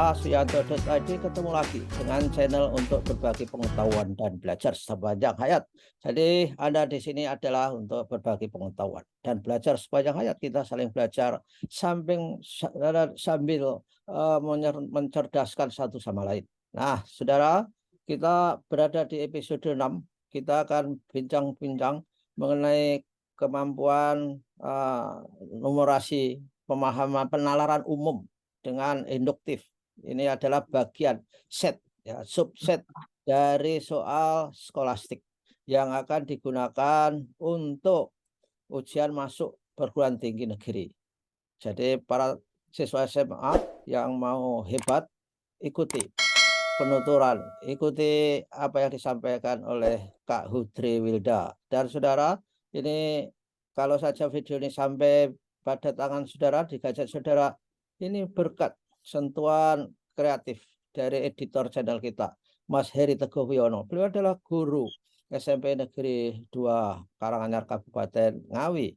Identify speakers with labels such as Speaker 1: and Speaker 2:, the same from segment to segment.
Speaker 1: Kita Suyanto.id ketemu lagi dengan channel untuk berbagi pengetahuan dan belajar sepanjang hayat. Jadi Anda di sini adalah untuk berbagi pengetahuan dan belajar sepanjang hayat. Kita saling belajar sambil mencerdaskan satu sama lain. Nah, saudara, kita berada di episode 6. Kita akan bincang-bincang mengenai kemampuan numerasi, pemahaman penalaran umum dengan induktif. Ini adalah bagian set, ya, subset dari soal skolastik yang akan digunakan untuk ujian masuk perguruan tinggi negeri. Jadi para siswa SMA yang mau hebat, ikuti penuturan, ikuti apa yang disampaikan oleh Kak Hudri Wilda. Dan saudara, ini kalau saja video ini sampai pada tangan saudara, di gadget saudara, ini berkat sentuhan kreatif dari editor channel kita, Mas Heri Teguh Wiono. Beliau adalah guru SMP Negeri 2 Karanganyar Kabupaten Ngawi.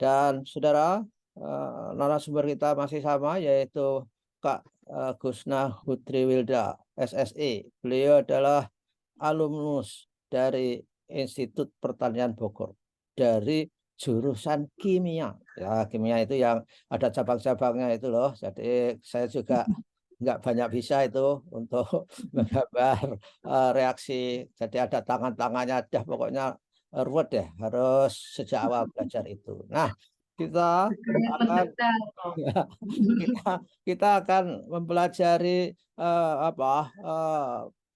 Speaker 1: Dan saudara, narasumber kita masih sama, yaitu Kak Gusna Hudri Wilda, SSI. Beliau adalah alumnus dari Institut Pertanian Bogor dari jurusan kimia. Ya, kimia itu yang ada cabang-cabangnya itu loh. Jadi saya juga nggak banyak bisa itu untuk menggambar reaksi. Jadi ada tangan-tangannya, ada pokoknya ruwet deh. Harus sejak awal belajar itu. Nah, kita akan kita akan mempelajari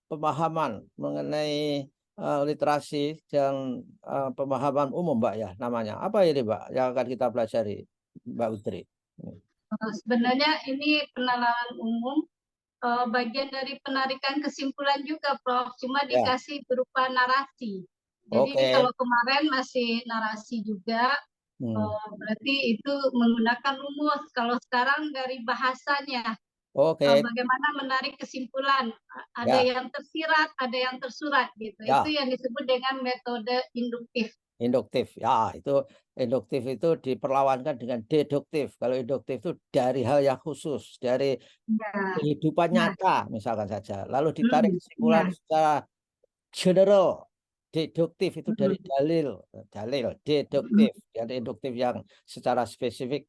Speaker 1: pemahaman mengenai literasi dan pemahaman umum, Mbak, ya, namanya. Apa ini, Mbak, yang akan kita pelajari, Mbak Utri?
Speaker 2: Sebenarnya ini penalaran umum, bagian dari penarikan kesimpulan juga, Prof. Cuma dikasih berupa narasi. Jadi kalau kemarin masih narasi juga, berarti itu menggunakan rumus. Kalau sekarang dari bahasanya, bagaimana menarik kesimpulan. Ada yang tersirat, ada yang tersurat gitu. Itu yang disebut dengan metode induktif.
Speaker 1: Induktif, ya, itu induktif itu diperlawankan dengan deduktif. Kalau induktif itu dari hal yang khusus, dari kehidupan nyata misalkan saja, lalu ditarik kesimpulan secara general. Deduktif itu dari dalil, deduktif, dan induktif yang secara spesifik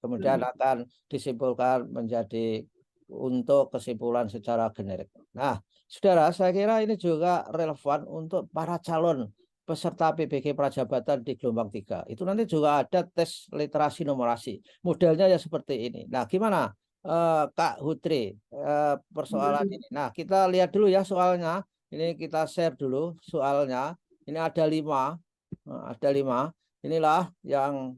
Speaker 1: kemudian akan disimpulkan menjadi untuk kesimpulan secara generik. Nah, saudara, saya kira ini juga relevan untuk para calon peserta PBG Prajabatan di gelombang 3. Itu nanti juga ada tes literasi numerasi. Modelnya ya seperti ini. Nah, gimana Kak Hudri persoalan ini? Nah, kita lihat dulu ya soalnya. Ini kita share dulu soalnya. Ini ada 5. Ada 5. Inilah yang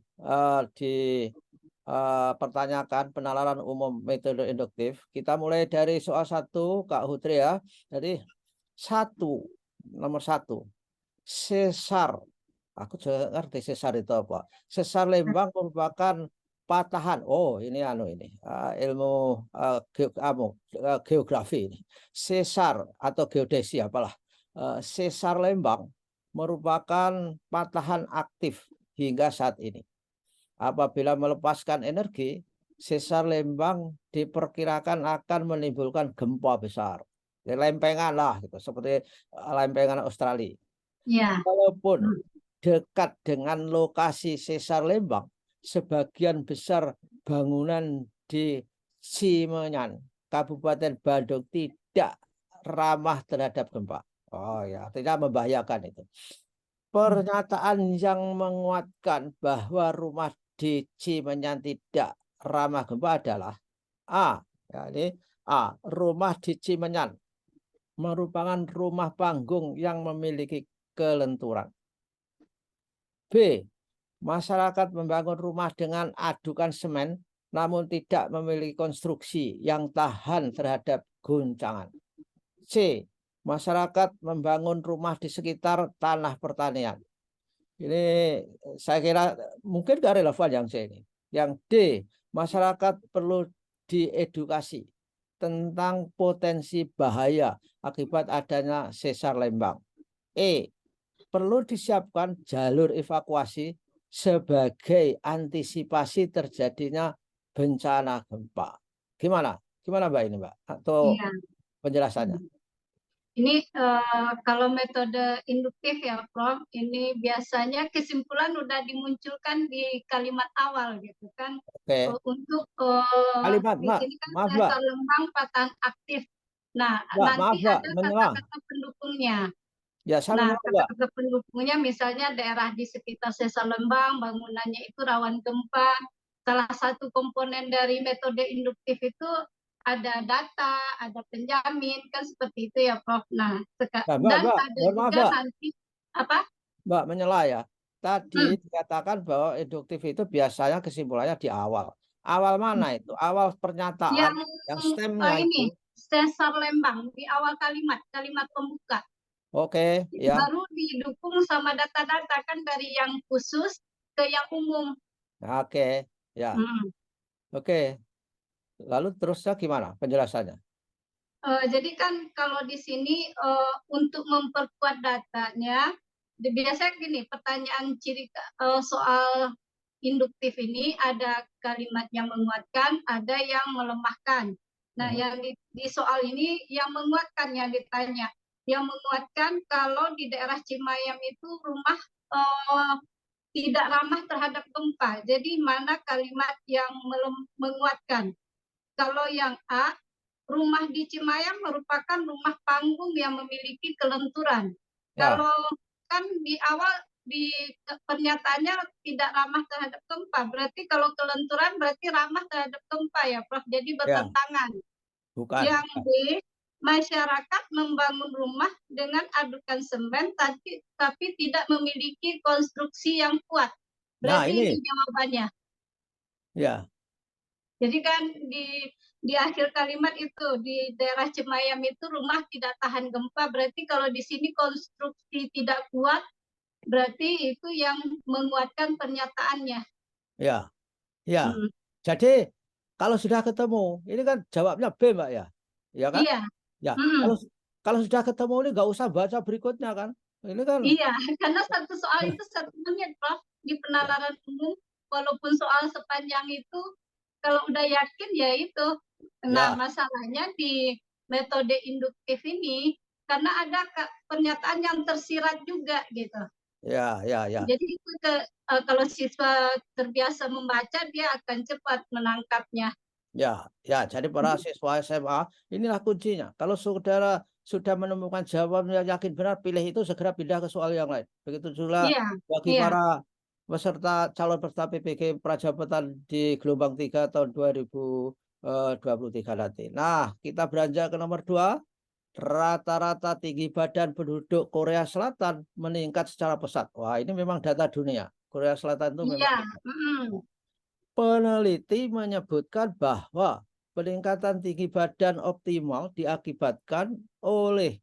Speaker 1: dipertanyakan penalaran umum metode induktif. Kita mulai dari soal 1, Kak Hudri, ya. Jadi nomor 1. Sesar. Aku juga ngerti sesar itu apa. Sesar Lembang merupakan patahan. Oh, ini ilmu geografi ini. Sesar atau geodesi apalah. Sesar Lembang merupakan patahan aktif hingga saat ini. Apabila melepaskan energi, sesar Lembang diperkirakan akan menimbulkan gempa besar. Lempengan lah, gitu, seperti lempengan Australia. Walaupun dekat dengan lokasi sesar Lembang, sebagian besar bangunan di Cimenyan, Kabupaten Bandung tidak ramah terhadap gempa. Oh ya, tidak membahayakan itu. Pernyataan yang menguatkan bahwa rumah di Cimenyan tidak ramah gempa adalah rumah di Cimenyan merupakan rumah panggung yang memiliki kelenturan. B. Masyarakat membangun rumah dengan adukan semen namun tidak memiliki konstruksi yang tahan terhadap guncangan. C. Masyarakat membangun rumah di sekitar tanah pertanian. Ini saya kira mungkin gak relevan yang C ini. Yang D. Masyarakat perlu diedukasi tentang potensi bahaya akibat adanya sesar Lembang. E. Perlu disiapkan jalur evakuasi sebagai antisipasi terjadinya bencana gempa. Gimana Gimana Mbak ini Mbak? Atau
Speaker 2: Iya.
Speaker 1: penjelasannya?
Speaker 2: Ini kalau metode induktif ya, Prof, ini biasanya kesimpulan udah dimunculkan di kalimat awal gitu kan.
Speaker 1: Oke.
Speaker 2: Untuk
Speaker 1: Kalimat
Speaker 2: di
Speaker 1: Mbak,
Speaker 2: sini kan
Speaker 1: maaf Mbak,
Speaker 2: sesar lembang patahan aktif. Nah,
Speaker 1: Mbak,
Speaker 2: nanti
Speaker 1: maaf Mbak,
Speaker 2: ada
Speaker 1: menyela.
Speaker 2: kata-kata pendukungnya.
Speaker 1: Ya, saya
Speaker 2: Nah,
Speaker 1: menyela Mbak.
Speaker 2: kata-kata pendukungnya misalnya daerah di sekitar sesar lembang, bangunannya itu rawan gempa. Salah satu komponen dari metode induktif itu ada data, ada penjamin, kan seperti itu ya, Prof. Nah, dan
Speaker 1: Mbak,
Speaker 2: ada
Speaker 1: mohon maaf
Speaker 2: juga
Speaker 1: Mbak,
Speaker 2: nanti apa?
Speaker 1: Mbak menyela ya.
Speaker 2: Hmm,
Speaker 1: Tadi dikatakan bahwa induktif itu biasanya kesimpulannya di awal. Awal
Speaker 2: hmm.
Speaker 1: mana itu? Awal pernyataan
Speaker 2: Yang
Speaker 1: yang stemnya
Speaker 2: ini
Speaker 1: itu.
Speaker 2: sesar lembang di awal kalimat, kalimat pembuka.
Speaker 1: Oke, ya.
Speaker 2: Baru didukung sama data-data kan dari yang khusus ke yang umum.
Speaker 1: Oke, ya.
Speaker 2: Hmm.
Speaker 1: Oke. Lalu terusnya gimana penjelasannya?
Speaker 2: Jadi kan kalau di sini untuk memperkuat datanya, biasanya gini, pertanyaan soal induktif ini ada kalimat yang menguatkan, ada yang melemahkan. Nah,
Speaker 1: Mhm.
Speaker 2: yang di soal ini yang menguatkan yang ditanya. Yang menguatkan kalau di daerah Cimayam itu rumah eh, tidak ramah terhadap gempa. Jadi mana kalimat yang menguatkan? Kalau yang A, rumah di Cimayam merupakan rumah panggung yang memiliki kelenturan.
Speaker 1: Ya,
Speaker 2: Kalau kan di awal di pernyataannya tidak ramah terhadap gempa, berarti kalau kelenturan berarti ramah terhadap gempa ya, Prof. Jadi
Speaker 1: ya,
Speaker 2: bertentangan.
Speaker 1: bukan.
Speaker 2: Yang B, masyarakat membangun rumah dengan adukan semen tapi tidak memiliki konstruksi yang kuat.
Speaker 1: Nah,
Speaker 2: Berarti ini
Speaker 1: ini
Speaker 2: jawabannya.
Speaker 1: ya,
Speaker 2: Jadi kan di akhir kalimat itu di daerah Cimayam itu rumah tidak tahan gempa, berarti kalau di sini konstruksi tidak kuat, berarti itu yang menguatkan pernyataannya.
Speaker 1: ya, ya.
Speaker 2: Hmm.
Speaker 1: Jadi kalau sudah ketemu, ini kan jawabnya B, Mbak ya. Ya kan?
Speaker 2: Iya,
Speaker 1: Ya.
Speaker 2: hmm.
Speaker 1: Kalau kalau sudah ketemu ini nggak usah baca berikutnya kan. Ini kan
Speaker 2: Iya, karena satu soal itu 1 menit, Prof. Di
Speaker 1: ya,
Speaker 2: penalaran umum, walaupun soal sepanjang itu, kalau udah yakin ya itu. Nah,
Speaker 1: ya,
Speaker 2: masalahnya di metode induktif ini, karena ada pernyataan yang tersirat juga gitu.
Speaker 1: ya, ya, ya.
Speaker 2: Jadi itu kalau siswa terbiasa membaca, dia akan cepat menangkapnya.
Speaker 1: Ya, ya, jadi para siswa SMA inilah kuncinya. Kalau saudara sudah menemukan jawaban yang yakin benar, pilih itu segera pindah ke soal yang lain. Begitu juga
Speaker 2: Iya,
Speaker 1: bagi
Speaker 2: iya.
Speaker 1: para peserta calon peserta PPG Prajabatan di gelombang 3 tahun 2023 nanti. Nah, kita beranjak ke nomor 2. Rata-rata tinggi badan penduduk Korea Selatan meningkat secara pesat. Wah, ini memang data dunia. Korea Selatan itu memang
Speaker 2: Iya, mm,
Speaker 1: peneliti menyebutkan bahwa peningkatan tinggi badan optimal diakibatkan oleh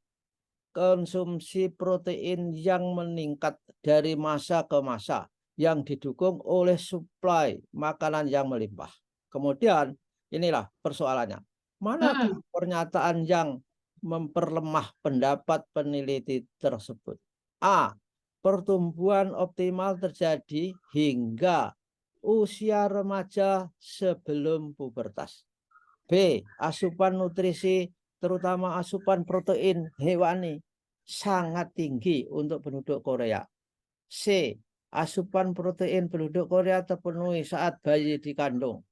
Speaker 1: konsumsi protein yang meningkat dari masa ke masa yang didukung oleh suplai makanan yang melimpah. Kemudian inilah persoalannya. Manakah
Speaker 2: mm.
Speaker 1: pernyataan yang memperlemah pendapat peneliti tersebut? A. Pertumbuhan optimal terjadi hingga usia remaja sebelum pubertas. B. Asupan nutrisi terutama asupan protein hewani sangat tinggi untuk penduduk Korea. C. Asupan protein penduduk Korea terpenuhi saat bayi dikandung.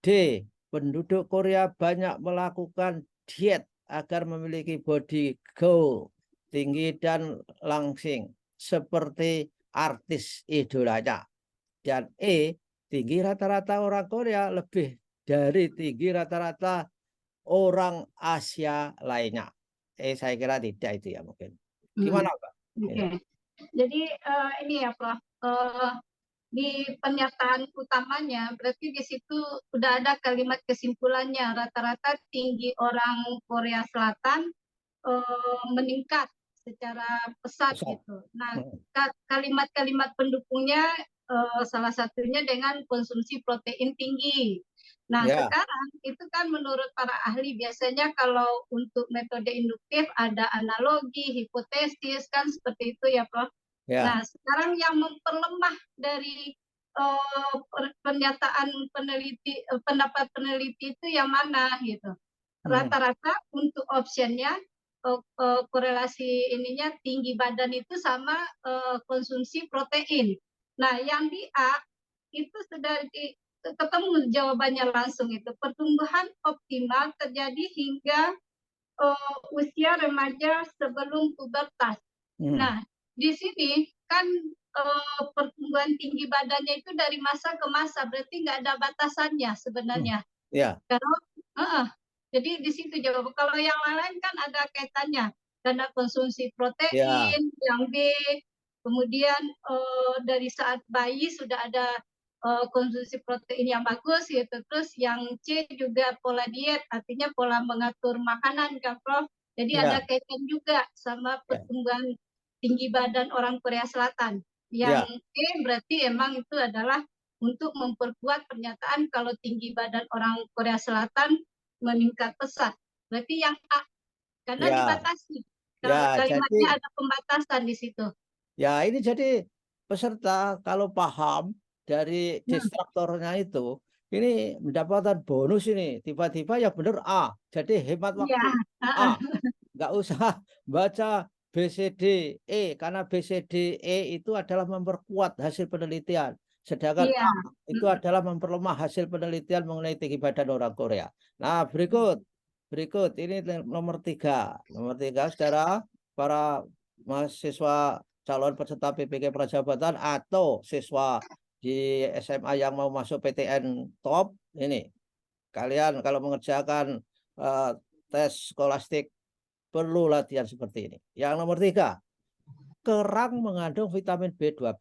Speaker 1: D. Penduduk Korea banyak melakukan diet agar memiliki body goal tinggi dan langsing seperti artis idolanya. Dan E. Tinggi rata-rata orang Korea lebih dari tinggi rata-rata orang Asia lainnya. Saya kira tidak itu ya mungkin.
Speaker 2: Hmm,
Speaker 1: Gimana Pak?
Speaker 2: oke.
Speaker 1: Ini.
Speaker 2: Jadi ini ya, Prof. Di pernyataan utamanya, berarti di situ udah ada kalimat kesimpulannya. Rata-rata tinggi orang Korea Selatan meningkat secara pesat
Speaker 1: Besar.
Speaker 2: gitu. Nah,
Speaker 1: Hmm.
Speaker 2: kalimat-kalimat pendukungnya salah satunya dengan konsumsi protein tinggi. Nah,
Speaker 1: Ya,
Speaker 2: sekarang itu kan menurut para ahli biasanya kalau untuk metode induktif ada analogi, hipotesis kan seperti itu ya, Prof.
Speaker 1: ya.
Speaker 2: Nah, sekarang yang memperlemah dari pernyataan peneliti, pendapat peneliti itu yang mana gitu? rata-rata untuk optionnya korelasi ininya tinggi badan itu sama konsumsi protein. Nah, yang di A itu sudah ketemu jawabannya langsung itu. Pertumbuhan optimal terjadi hingga usia remaja sebelum pubertas. Nah, di sini kan pertumbuhan tinggi badannya itu dari masa ke masa, berarti nggak ada batasannya sebenarnya. Kalau jadi di situ jawaban. Kalau yang lain kan ada kaitannya karena konsumsi protein, yang B, kemudian dari saat bayi sudah ada konsumsi protein yang bagus gitu. Terus yang C juga pola diet, artinya pola mengatur makanan kan Prof. Jadi ada kaitan juga sama pertumbuhan tinggi badan orang Korea Selatan. Yang E berarti emang itu adalah untuk memperkuat pernyataan kalau tinggi badan orang Korea Selatan meningkat pesat. Berarti yang A, karena dibatasi. Kalimatnya
Speaker 1: jadi,
Speaker 2: ada pembatasan di situ.
Speaker 1: Ya, ini jadi peserta kalau paham dari destruktornya itu, ini mendapatkan bonus ini. Tiba-tiba ya benar A. Jadi hemat waktu. A. Nggak usah baca BCDE, karena BCDE itu adalah memperkuat hasil penelitian. Sedangkan A itu adalah memperlemah hasil penelitian mengenai tinggi badan orang Korea. Nah, berikut ini nomor 3. Nomor 3, saudara, para mahasiswa calon peserta PPK Prajabatan atau siswa di SMA yang mau masuk PTN top, ini kalian kalau mengerjakan tes skolastik perlu latihan seperti ini. Yang nomor 3, kerang mengandung vitamin B12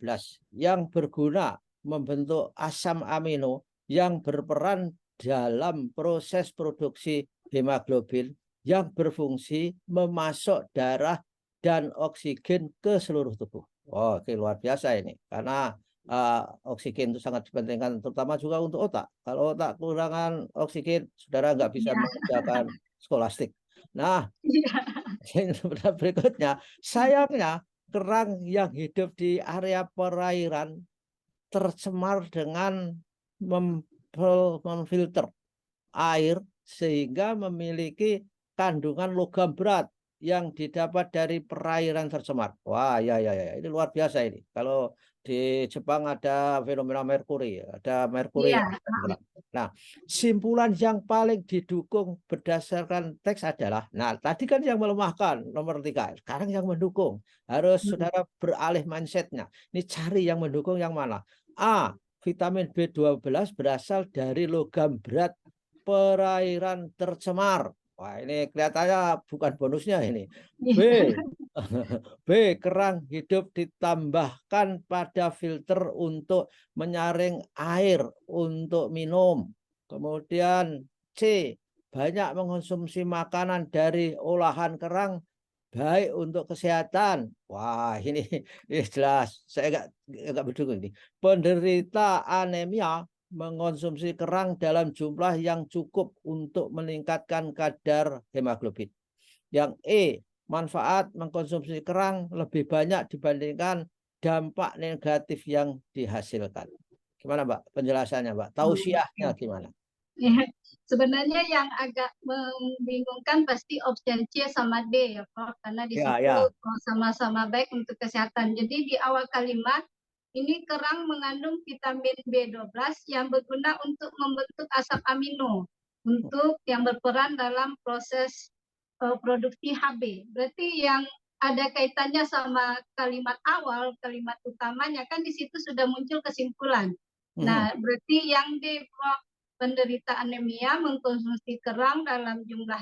Speaker 1: yang berguna membentuk asam amino yang berperan dalam proses produksi hemoglobin yang berfungsi memasok darah dan oksigen ke seluruh tubuh. Oh, oke, luar biasa ini. Karena oksigen itu sangat dipentingkan, terutama juga untuk otak. Kalau otak kekurangan oksigen, saudara nggak bisa mengerjakan skolastik. Nah, berikutnya, sayangnya kerang yang hidup di area perairan tercemar dengan memfilter air sehingga memiliki kandungan logam berat yang didapat dari perairan tercemar. Wah, ya, ini luar biasa ini. Kalau di Jepang ada fenomena merkuri, ada merkuri. Nah, simpulan yang paling didukung berdasarkan teks adalah, nah tadi kan yang melemahkan nomor 3, sekarang yang mendukung. Harus saudara beralih mindsetnya. Ini cari yang mendukung yang mana? A, vitamin B12 berasal dari logam berat perairan tercemar. Wah, ini kelihatannya bukan bonusnya ini. B, kerang hidup ditambahkan pada filter untuk menyaring air untuk minum. Kemudian C, banyak mengonsumsi makanan dari olahan kerang baik untuk kesehatan. Wah, ini jelas saya enggak mendukung ini. Penderita anemia mengonsumsi kerang dalam jumlah yang cukup untuk meningkatkan kadar hemoglobin. Yang E, manfaat mengkonsumsi kerang lebih banyak dibandingkan dampak negatif yang dihasilkan. Gimana Mbak penjelasannya Mbak? Tausiahnya gimana?
Speaker 2: Sebenarnya yang agak membingungkan pasti option C sama D ya Prof, karena di situ sama-sama baik untuk kesehatan. Jadi di awal kalimat ini kerang mengandung vitamin B12 yang berguna untuk membentuk asam amino untuk yang berperan dalam proses produksi HB. Berarti yang ada kaitannya sama kalimat awal, kalimat utamanya kan di situ sudah muncul kesimpulan. Nah, berarti yang D, penderita anemia mengkonsumsi kerang dalam jumlah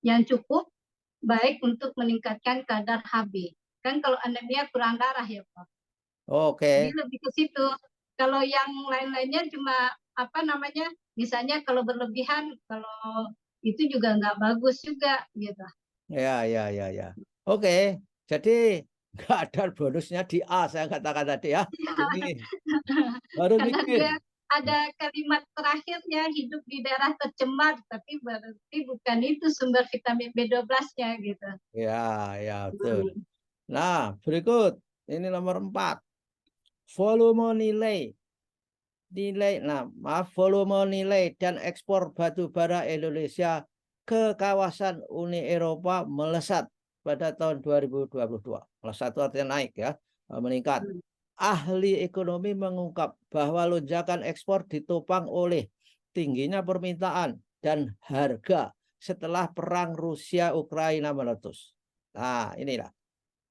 Speaker 2: yang cukup baik untuk meningkatkan kadar HB. Kan kalau anemia kurang darah ya, Pak. Jadi lebih ke situ. Kalau yang lain-lainnya cuma apa namanya? Misalnya kalau berlebihan, kalau itu juga nggak bagus juga gitu.
Speaker 1: Ya. Oke, jadi nggak ada bonusnya di A, saya katakan tadi ya. Ini baru mikir.
Speaker 2: Ada kalimat terakhirnya hidup di daerah tercemar, tapi berarti bukan itu sumber vitamin B12-nya gitu.
Speaker 1: Ya, betul. Nah, berikut ini nomor 4. Volume nilai volume nilai dan ekspor batu bara Indonesia ke kawasan Uni Eropa melesat pada tahun 2022. Melesat itu artinya naik ya, meningkat. Ahli ekonomi mengungkap bahwa lonjakan ekspor ditopang oleh tingginya permintaan dan harga setelah perang Rusia-Ukraina meletus. Nah, inilah.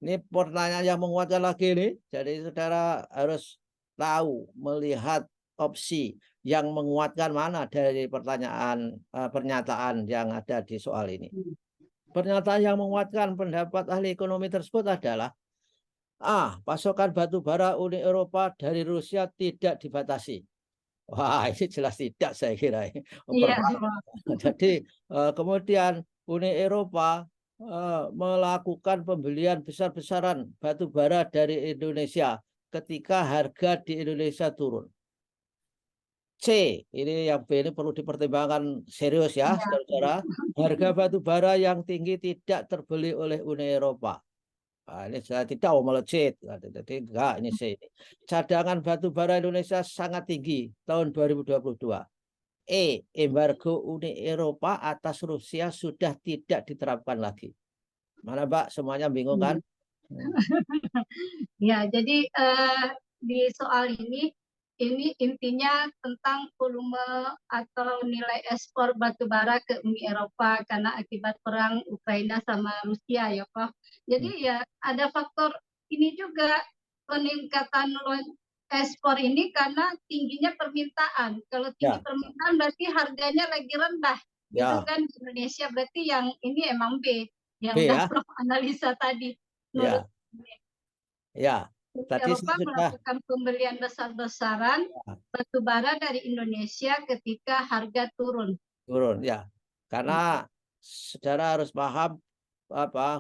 Speaker 1: Ini pertanyaan yang menguatkan lagi nih. Jadi saudara harus tahu, melihat opsi yang menguatkan mana dari pernyataan yang ada di soal ini. Pernyataan yang menguatkan pendapat ahli ekonomi tersebut adalah pasokan batu bara Uni Eropa dari Rusia tidak dibatasi. Wah, ini jelas tidak saya kira.
Speaker 2: Iya.
Speaker 1: Jadi kemudian Uni Eropa melakukan pembelian besar-besaran batu bara dari Indonesia ketika harga di Indonesia turun. C, ini yang B ini perlu dipertimbangkan serius ya, saudara. Harga batu bara yang tinggi tidak terbeli oleh Uni Eropa. Nah, ini saya tidak melejit, jadi enggak ini C. Cadangan batu bara Indonesia sangat tinggi tahun 2022. Embargo Uni Eropa atas Rusia sudah tidak diterapkan lagi. Mana Mbak, semuanya bingung kan?
Speaker 2: Ya, jadi di soal ini intinya tentang volume atau nilai ekspor batu bara ke Uni Eropa karena akibat perang Ukraina sama Rusia ya Prof. Jadi ya ada faktor ini juga, peningkatan ekspor ini karena tingginya permintaan. Kalau tinggi permintaan berarti harganya lagi rendah. Gitu kan di Indonesia, berarti yang ini emang B yang udah Prof analisa tadi. Menurut
Speaker 1: Ya, tadi
Speaker 2: Eropa melakukan pembelian besar-besaran batu bara dari Indonesia ketika harga turun.
Speaker 1: Turun, ya. Karena saudara harus paham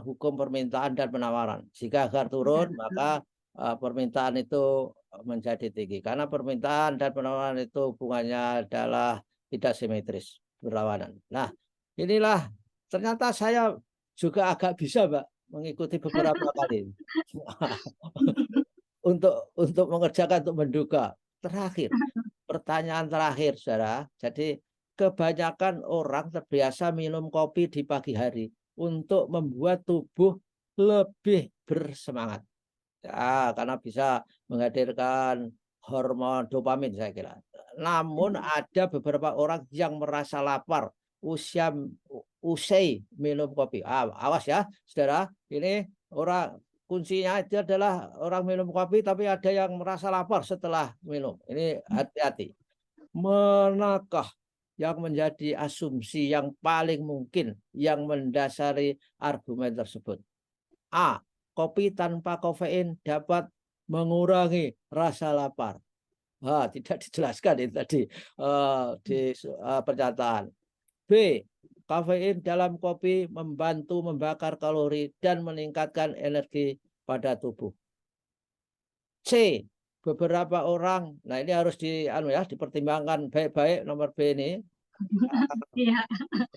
Speaker 1: hukum permintaan dan penawaran. Jika harga turun, maka permintaan itu menjadi tinggi. Karena permintaan dan penawaran itu hubungannya adalah tidak simetris, berlawanan. Nah, inilah ternyata saya juga agak bisa, Mbak, mengikuti beberapa kali untuk mengerjakan, untuk menduga. Terakhir, pertanyaan terakhir, saudara. Jadi kebanyakan orang terbiasa minum kopi di pagi hari untuk membuat tubuh lebih bersemangat. Ya, karena bisa menghadirkan hormon dopamin saya kira. Namun ada beberapa orang yang merasa lapar usai minum kopi. Awas ya, saudara. Ini orang kuncinya itu adalah orang minum kopi tapi ada yang merasa lapar setelah minum. Ini hati-hati. Manakah yang menjadi asumsi yang paling mungkin yang mendasari argumen tersebut? A. Kopi tanpa kafein dapat mengurangi rasa lapar. Tidak dijelaskan itu tadi di pernyataan. B. Kafein dalam kopi membantu membakar kalori dan meningkatkan energi pada tubuh. C. Beberapa orang, nah ini harus dipertimbangkan baik-baik nomor B ini.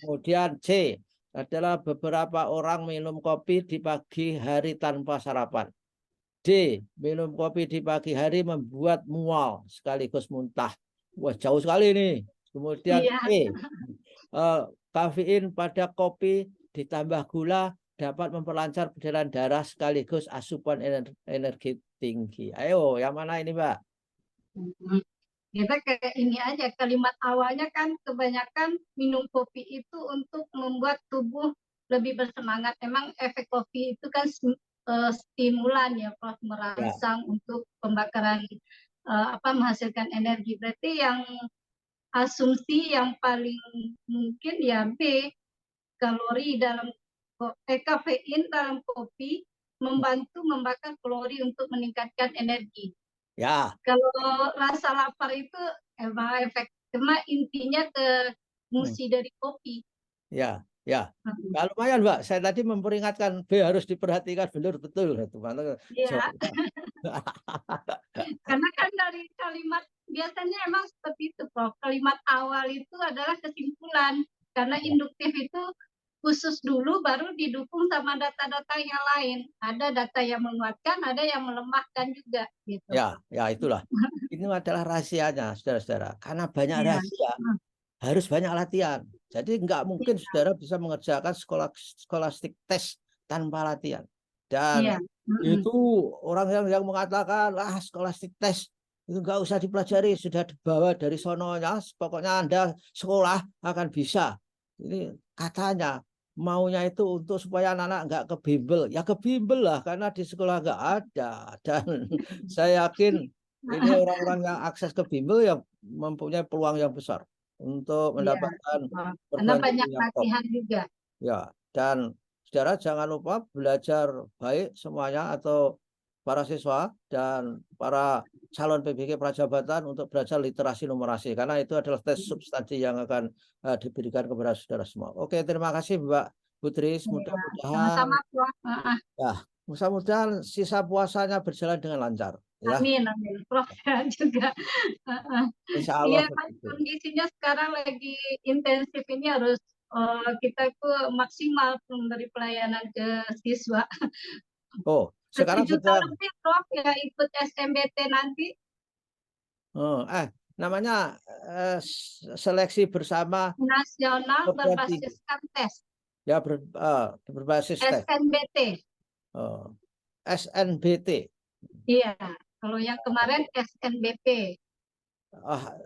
Speaker 1: Kemudian C adalah beberapa orang minum kopi di pagi hari tanpa sarapan. D. Minum kopi di pagi hari membuat mual sekaligus muntah. Wah, jauh sekali nih. Kemudian E. Kafein pada kopi ditambah gula dapat memperlancar peredaran darah sekaligus asupan energi tinggi. Ayo, yang mana ini, Mbak?
Speaker 2: Kita kayak ini aja, kalimat awalnya kan kebanyakan minum kopi itu untuk membuat tubuh lebih bersemangat. Emang efek kopi itu kan stimulan ya, Prof, merangsang untuk pembakaran menghasilkan energi. Berarti yang asumsi yang paling mungkin ya B, kafein dalam kopi membantu membakar kalori untuk meningkatkan energi.
Speaker 1: Ya.
Speaker 2: Kalau rasa lapar itu emang efek, cuma intinya ke fungsi dari kopi.
Speaker 1: Ya. Nah, lumayan, Mbak. Saya tadi memperingatkan B harus diperhatikan betul-betul.
Speaker 2: Iya. Karena kan dari kalimat biasanya emang seperti itu, Prof. Kalimat awal itu adalah kesimpulan. Karena induktif itu khusus dulu, baru didukung sama data-data yang lain. Ada data yang menguatkan, ada yang melemahkan juga, gitu.
Speaker 1: Ya, ya itulah. Ini adalah rahasianya, saudara-saudara. Karena banyak
Speaker 2: Iya,
Speaker 1: rahasia, harus banyak latihan. Jadi nggak mungkin
Speaker 2: iya,
Speaker 1: saudara bisa mengerjakan scholastic test tanpa latihan. Dan
Speaker 2: iya, mhm,
Speaker 1: itu orang yang mengatakan, ah scholastic test itu nggak usah dipelajari, sudah dibawa dari sononya, pokoknya Anda sekolah akan bisa. Ini katanya maunya itu untuk supaya anak-anak nggak kebimbel. Ya kebimbel lah, karena di sekolah nggak ada. Dan saya yakin ini orang-orang yang akses ke bimbel yang mempunyai peluang yang besar untuk
Speaker 2: iya,
Speaker 1: mendapatkan
Speaker 2: oh, karena
Speaker 1: perguruan tinggi
Speaker 2: banyak
Speaker 1: yang top.
Speaker 2: latihan juga.
Speaker 1: Ya, dan saudara jangan lupa belajar baik semuanya atau para siswa dan para calon PBG prajabatan untuk belajar literasi numerasi karena itu adalah tes substansi yang akan diberikan kepada saudara semua. Oke, terima kasih Mbak Putri.
Speaker 2: Iya,
Speaker 1: Mudah-mudahan
Speaker 2: sama-sama, Prof, heeh.
Speaker 1: ya, mudah-mudahan sisa puasanya berjalan dengan lancar ya.
Speaker 2: Amin, amin, Prof, ya juga, heeh.
Speaker 1: Insya
Speaker 2: Iya
Speaker 1: Allah
Speaker 2: kan
Speaker 1: begitu.
Speaker 2: kondisinya sekarang lagi intensif ini harus, kita tuh maksimal memberi pelayanan ke siswa.
Speaker 1: Oh,
Speaker 2: Satu
Speaker 1: sekarang
Speaker 2: juta
Speaker 1: sedang
Speaker 2: lebih Prof yang ikut SMBT nanti,
Speaker 1: oh, namanya seleksi bersama
Speaker 2: nasional
Speaker 1: perguruan tinggi.
Speaker 2: berbasiskan tes,
Speaker 1: Ya berbasis tes.
Speaker 2: SNBT.
Speaker 1: Oh, SNBT.
Speaker 2: Iya, kalau yang kemarin SNBT.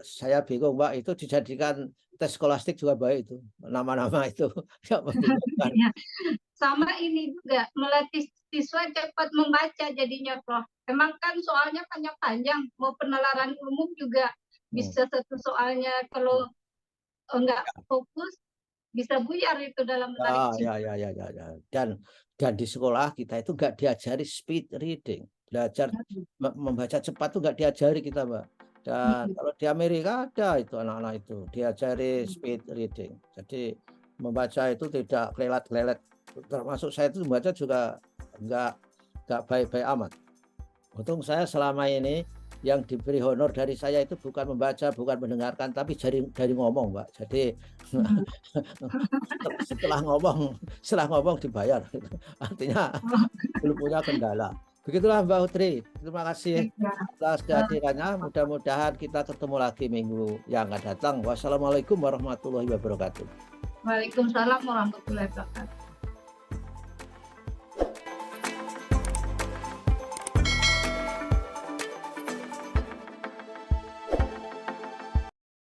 Speaker 1: Saya bingung, Mbak. Itu dijadikan tes skolastik juga baik itu. Nama-nama itu yang membingungkan.
Speaker 2: Iya, sama ini juga melatih siswa cepat membaca jadinya, Prof. Emang kan soalnya panjang-panjang, mau penalaran umum juga
Speaker 1: Hmm.
Speaker 2: bisa satu soalnya kalau enggak fokus bisa buyar itu dalam menarik
Speaker 1: Ah, ya,
Speaker 2: simpul.
Speaker 1: ya, ya, ya, ya. Dan di sekolah kita itu nggak diajari speed reading, belajar membaca cepat tuh nggak diajari kita, Mbak. Dan kalau di Amerika ada itu anak-anak itu diajari speed reading. Jadi membaca itu tidak kelelat-kelelet. Termasuk saya itu membaca juga nggak nggak baik-baik amat. Untung saya selama ini yang diberi honor dari saya itu bukan membaca, bukan mendengarkan, tapi dari ngomong, Mbak. Jadi setelah ngomong dibayar. Artinya belum punya kendala. Begitulah Mbak Putri. Terima kasih atas kehadirannya. Mudah-mudahan kita ketemu lagi minggu yang akan datang. Wassalamualaikum warahmatullahi wabarakatuh.
Speaker 2: Waalaikumsalam warahmatullahi wabarakatuh.